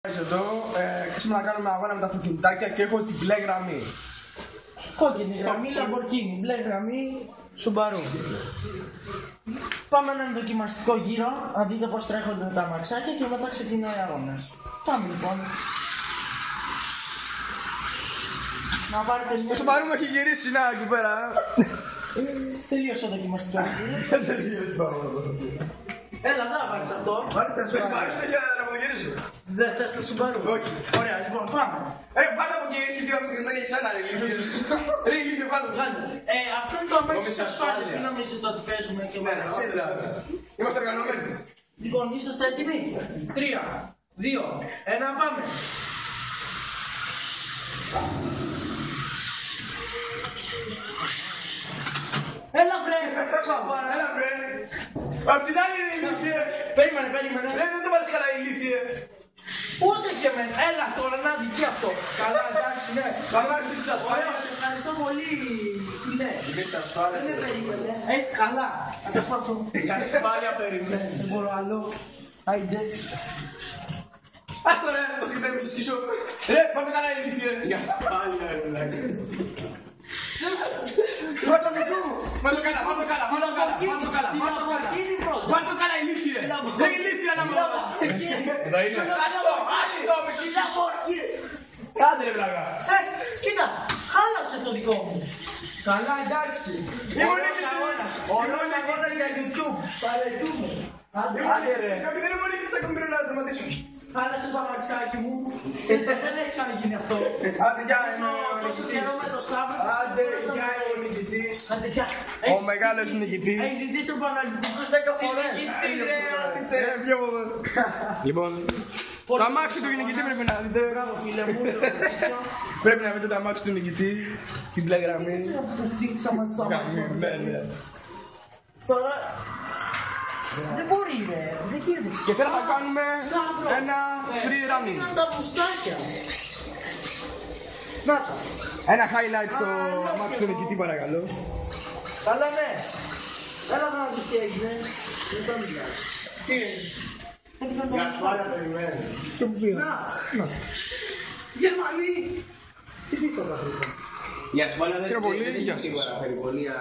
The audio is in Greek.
Εδώ και σήμερα να κάνουμε αγώνα με τα αυτοκινητάκια και έχω την μπλε γραμμή. Κόκκινη γραμμή, Lamborghini, μπλε γραμμή, Subaru. Πάμε έναν δοκιμαστικό γύρο, να δείτε πως τρέχονται τα αμαξάκια και μετά ξεκινάει ο αγώνας. Πάμε λοιπόν. Να πάρετε μια... Το Subaru μου έχει γυρίσει, να, εκεί πέρα. Τελείωσε ο δοκιμαστικός γύρος. Έλα, δεν θα πάρεις αυτό. Πάρεις τα Subaru, για να απογυρίσω. Δεν θες τα Subaru. Όχι. Ωραία, λοιπόν, πάμε. Πάντα απογυρίσει δύο αυτοκινητάκια σαν ρε ηλίθεια. Ρε ηλίθεια πάντα. Αυτό είναι το αμάξι της ασφάλειας, μην νομίζετε ότι παίζουμε και με Είμαστε οργανωμένοι. Λοιπόν, είσαστε έτοιμοι. 3, 2, 1, πάμε. Έλα βρε! Έλα βρε! Απ' την άλλη είναι ηλίθεια! Περίμενε. Δεν το πάρεις καλά ηλίθεια! Ούτε και εμένα. Έλα τώρα να δει και αυτό. Καλά, εντάξει, ναι. Θα αμάξι της ασφάλειας. Σε ευχαριστώ πολύ, φίλε. Της ασφάλειας. Δεν περίμενες. Καλά. Θα τα πάρω. Η ασφάλεια περιμένει. Δεν μπορώ άλλο. Άιντε. Ας το ρε, το συγκεκριμένο μου σκίσω. Ρε, πάμε καλά ηλίθεια. Η ασφάλεια ρε λάκι. Πάρ' το μικρού μου. Πάρ' το καλά. Πάρ' το καλά ηλίθεια. Δεν ηλίθεια να μιλάω. Εδώ είναι. Άστο, μισό σκίσω. Άντε ρε βλάκα. Κοίτα, χάλασε το δικό μου. Καλά, εντάξει. Ωραίος αγώνας για YouTube. Παρετούμε. Άντε ρε. Δεν είναι πολύ και ακόμη πρέπει να τερματίσω. Χάλασε το αμαξάκι μου. Δεν έχει ξαναγίνει αυτό. Άντε γεια Τόσο καιρό με το Σταύρο. Άντε γεια ο νικητής. Ο μεγάλος νικητής. Έχει ζητήσει ο Παναγιώτης 10 φορές. Λοιπόν, το αμάξι του νικητή πρέπει να δείτε. Μπράβο φίλε μου. Πρέπει να δείτε το αμάξι του νικητή. Την μπλε γραμμή. Τώρα δεν μπορεί ρε. Δεν γίνεται. Και τώρα θα κάνουμε ένα free running. Είναι τα μουστάκια. Να τα. Ένα highlight στο αμάξι του νικητή παρακαλώ. Καλά ναι. Έλα να δεις τι έγινε. Δεν το μιλάς. Τι έγινε. Η ασφάλεια περιμένει. Και που πήρα. Να. Γερμανοί. Τι πίσω τα Η ασφάλεια δεν είναι σίγουρα περιπολία.